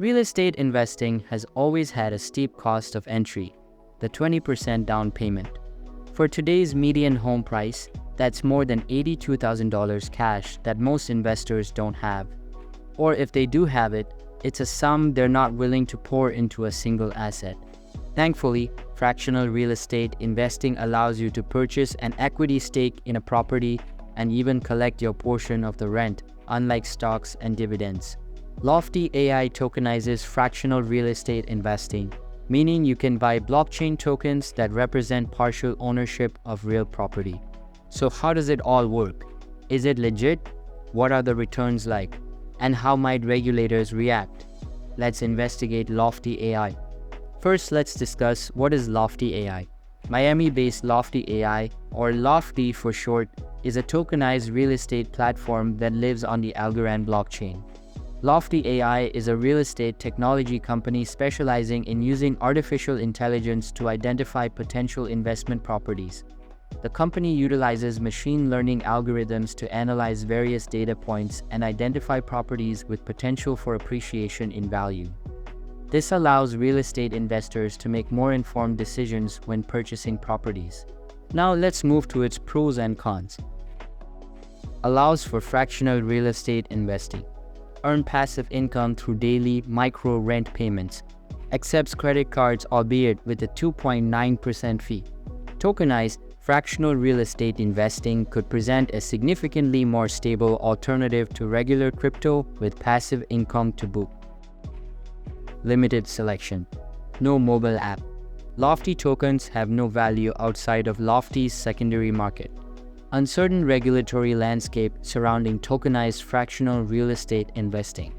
Real estate investing has always had a steep cost of entry, the 20% down payment. For today's median home price, that's more than $82,000 cash that most investors don't have. Or if they do have it, it's a sum they're not willing to pour into a single asset. Thankfully, fractional real estate investing allows you to purchase an equity stake in a property and even collect your portion of the rent, unlike stocks and dividends. Lofty AI tokenizes fractional real estate investing, meaning you can buy blockchain tokens that represent partial ownership of real property. So how does it all work? Is it legit? What are the returns like? And how might regulators react? Let's investigate Lofty AI. First, let's discuss what is Lofty AI. Miami-based Lofty AI, or Lofty for short, is a tokenized real estate platform that lives on the Algorand blockchain. Lofty AI is a real estate technology company specializing in using artificial intelligence to identify potential investment properties. The company utilizes machine learning algorithms to analyze various data points and identify properties with potential for appreciation in value. This allows real estate investors to make more informed decisions when purchasing properties. Now let's move to its pros and cons. Allows for fractional real estate investing. Earn passive income through daily micro rent payments. Accepts credit cards, albeit with a 2.9% fee. Tokenized fractional real estate investing could present a significantly more stable alternative to regular crypto with passive income to boot. Limited selection. No mobile app. Lofty tokens have no value outside of Lofty's secondary market. Uncertain regulatory landscape surrounding tokenized fractional real estate investing.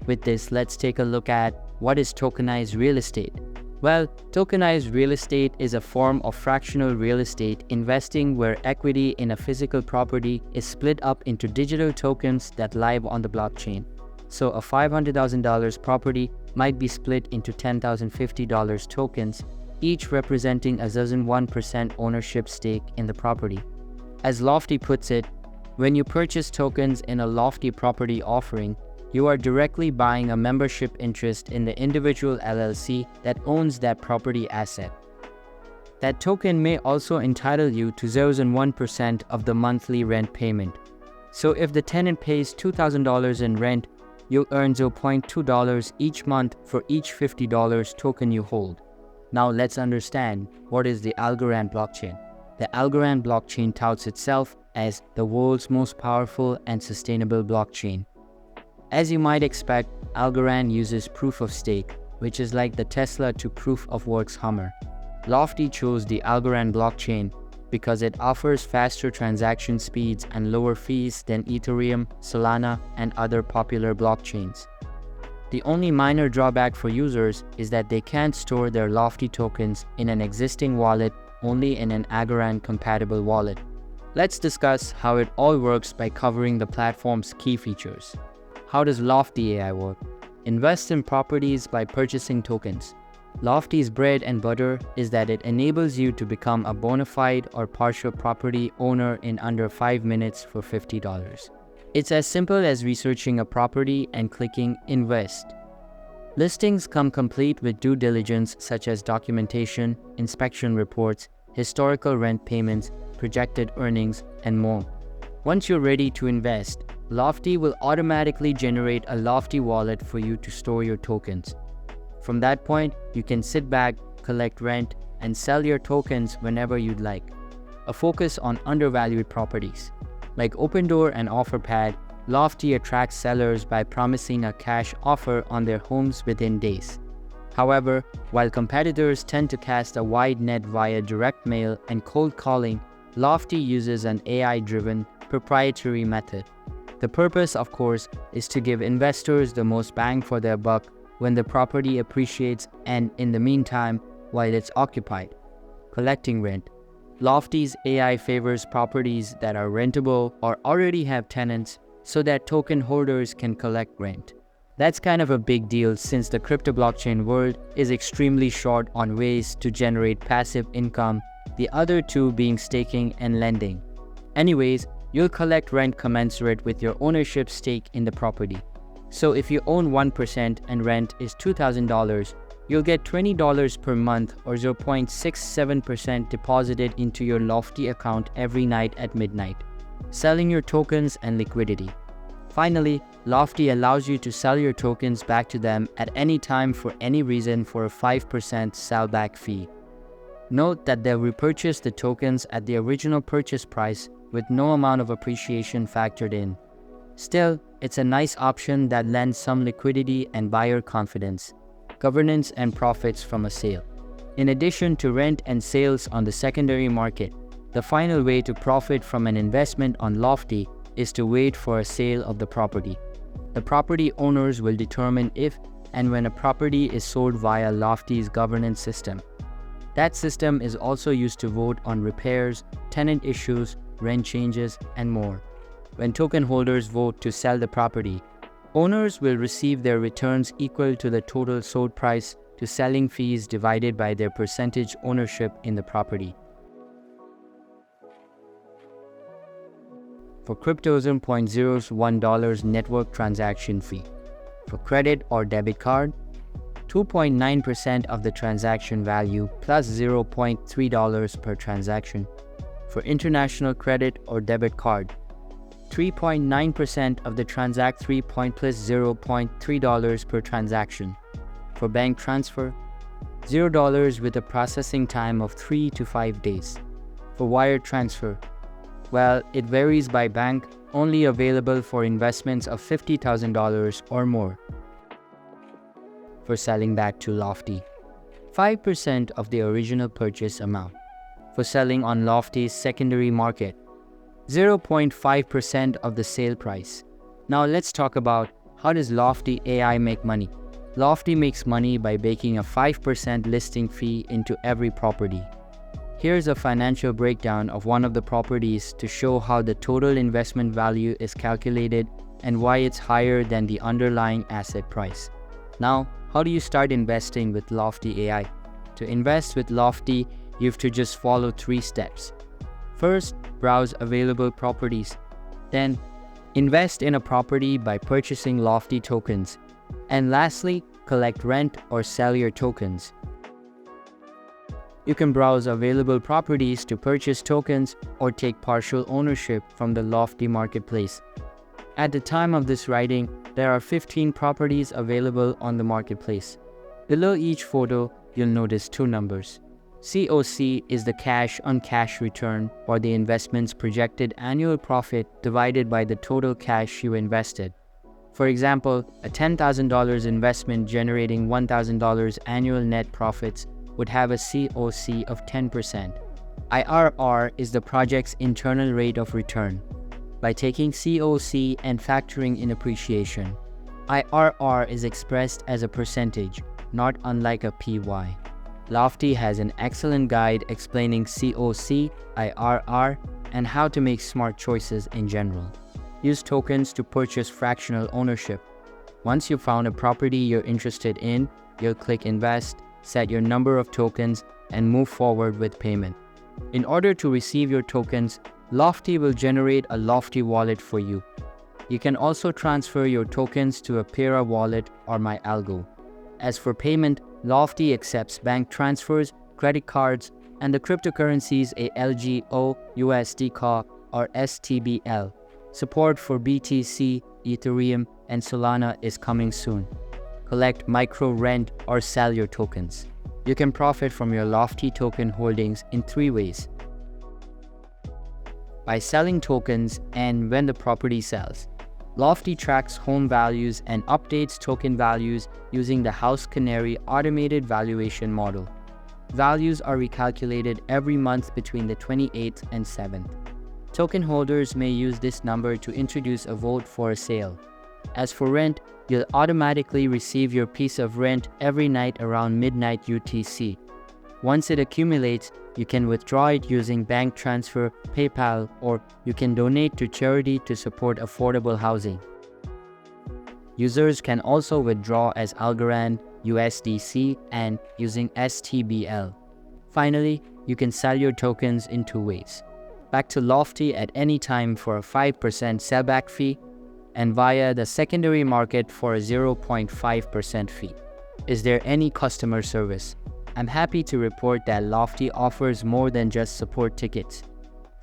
With this, let's take a look at what is tokenized real estate. Well, tokenized real estate is a form of fractional real estate investing where equity in a physical property is split up into digital tokens that live on the blockchain. So a $500,000 property might be split into $10,050 tokens, each representing a 1% ownership stake in the property. As Lofty puts it, when you purchase tokens in a Lofty property offering, you are directly buying a membership interest in the individual LLC that owns that property asset. That token may also entitle you to 1% of the monthly rent payment. So if the tenant pays $2,000 in rent, you'll earn $0.2 each month for each $50 token you hold. Now let's understand what is the Algorand blockchain. The Algorand blockchain touts itself as the world's most powerful and sustainable blockchain. As you might expect, Algorand uses proof of stake, which is like the Tesla to proof of work's Hummer. Lofty chose the Algorand blockchain because it offers faster transaction speeds and lower fees than Ethereum, Solana, and other popular blockchains. The only minor drawback for users is that they can't store their Lofty tokens in an existing wallet, only in an Algorand-compatible wallet. Let's discuss how it all works by covering the platform's key features. How does Lofty AI work? Invest in properties by purchasing tokens. Lofty's bread and butter is that it enables you to become a bona fide or partial property owner in under 5 minutes for $50. It's as simple as researching a property and clicking Invest. Listings come complete with due diligence such as documentation, inspection reports, historical rent payments, projected earnings, and more. Once you're ready to invest, Lofty will automatically generate a Lofty wallet for you to store your tokens. From that point, you can sit back, collect rent, and sell your tokens whenever you'd like. A focus on undervalued properties. Like Opendoor and OfferPad, Lofty attracts sellers by promising a cash offer on their homes within days. However, while competitors tend to cast a wide net via direct mail and cold calling, Lofty uses an AI-driven, proprietary method. The purpose, of course, is to give investors the most bang for their buck when the property appreciates and, in the meantime, while it's occupied. Collecting rent. Lofty's AI favors properties that are rentable or already have tenants so that token holders can collect rent. That's kind of a big deal since the crypto blockchain world is extremely short on ways to generate passive income, the other two being staking and lending. Anyways, you'll collect rent commensurate with your ownership stake in the property. So if you own 1% and rent is $2,000, you'll get $20 per month or 0.67% deposited into your Lofty account every night at midnight, selling your tokens and liquidity. Finally, Lofty allows you to sell your tokens back to them at any time for any reason for a 5% sellback fee. Note that they'll repurchase the tokens at the original purchase price with no amount of appreciation factored in. Still, it's a nice option that lends some liquidity and buyer confidence, governance and profits from a sale. In addition to rent and sales on the secondary market, the final way to profit from an investment on Lofty is to wait for a sale of the property. The property owners will determine if and when a property is sold via Lofty's governance system. That system is also used to vote on repairs, tenant issues, rent changes, and more. When token holders vote to sell the property, owners will receive their returns equal to the total sold price to selling fees divided by their percentage ownership in the property. For crypto, $0.01 network transaction fee. For credit or debit card, 2.9% of the transaction value plus $0.3 per transaction. For international credit or debit card, 3.9% of the transact 3 point plus $0.3 per transaction. For bank transfer, $0 with a processing time of 3 to 5 days. For wire transfer, well, it varies by bank, only available for investments of $50,000 or more. For selling back to Lofty, 5% of the original purchase amount. For selling on Lofty's secondary market, 0.5% of the sale price. Now let's talk about how does Lofty AI make money. Lofty makes money by baking a 5% listing fee into every property. Here's a financial breakdown of one of the properties to show how the total investment value is calculated and why it's higher than the underlying asset price. Now, how do you start investing with Lofty AI? To invest with Lofty, you have to just follow 3 steps. First, browse available properties. Then, invest in a property by purchasing Lofty tokens. And lastly, collect rent or sell your tokens. You can browse available properties to purchase tokens or take partial ownership from the Lofty marketplace. At the time of this writing, there are 15 properties available on the marketplace. Below each photo, you'll notice 2 numbers. COC is the cash-on-cash return or the investment's projected annual profit divided by the total cash you invested. For example, a $10,000 investment generating $1,000 annual net profits would have a COC of 10%. IRR is the project's internal rate of return. By taking COC and factoring in appreciation, IRR is expressed as a percentage, not unlike a PY. Lofty has an excellent guide explaining COC, IRR, and how to make smart choices in general. Use tokens to purchase fractional ownership. Once you've found a property you're interested in, you'll click Invest, set your number of tokens, and move forward with payment. In order to receive your tokens, Lofty will generate a Lofty wallet for you. You can also transfer your tokens to a Pera wallet or MyAlgo. As for payment, Lofty accepts bank transfers, credit cards, and the cryptocurrencies ALGO, USDCA, or STBL. Support for BTC, Ethereum, and Solana is coming soon. Collect micro rent or sell your tokens. You can profit from your Lofty token holdings in 3 ways. By selling tokens and when the property sells. Lofty tracks home values and updates token values using the House Canary automated valuation model. Values are recalculated every month between the 28th and 7th. Token holders may use this number to introduce a vote for a sale. As for rent, you'll automatically receive your piece of rent every night around midnight UTC. Once it accumulates, you can withdraw it using bank transfer, PayPal, or you can donate to charity to support affordable housing. Users can also withdraw as Algorand, USDC, and using STBL. Finally, you can sell your tokens in 2 ways. Back to Lofty at any time for a 5% sellback fee, and via the secondary market for a 0.5% fee. Is there any customer service? I'm happy to report that Lofty offers more than just support tickets.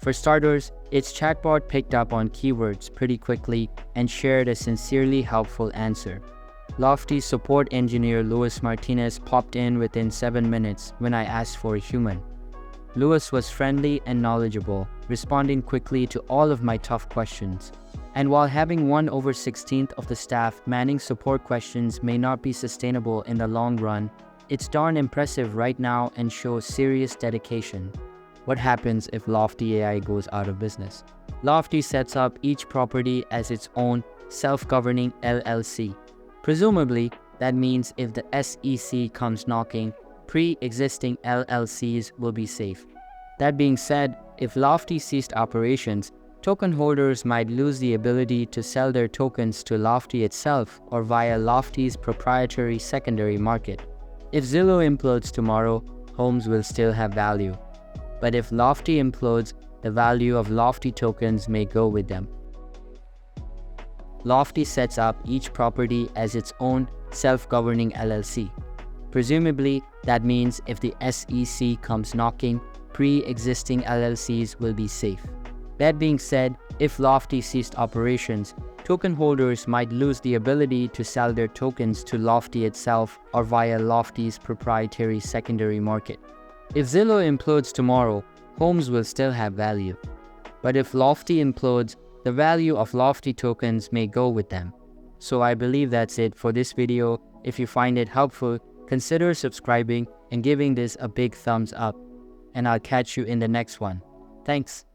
For starters, its chatbot picked up on keywords pretty quickly and shared a sincerely helpful answer. Lofty's support engineer Luis Martinez popped in within 7 minutes when I asked for a human. Luis was friendly and knowledgeable, responding quickly to all of my tough questions. And while having 1/16 of the staff manning support questions may not be sustainable in the long run, it's darn impressive right now and shows serious dedication. What happens if Lofty AI goes out of business? Lofty sets up each property as its own self-governing LLC. Presumably, that means if the SEC comes knocking, pre-existing LLCs will be safe. That being said, if Lofty ceased operations, token holders might lose the ability to sell their tokens to Lofty itself or via Lofty's proprietary secondary market. If Zillow implodes tomorrow, homes will still have value. But if Lofty implodes, the value of Lofty tokens may go with them. Lofty sets up each property as its own self-governing LLC. Presumably, that means if the SEC comes knocking, pre-existing LLCs will be safe. That being said, if Lofty ceased operations, token holders might lose the ability to sell their tokens to Lofty itself or via Lofty's proprietary secondary market. If Zillow implodes tomorrow, homes will still have value. But if Lofty implodes, the value of Lofty tokens may go with them. So I believe that's it for this video. If you find it helpful, consider subscribing and giving this a big thumbs up. And I'll catch you in the next one. Thanks.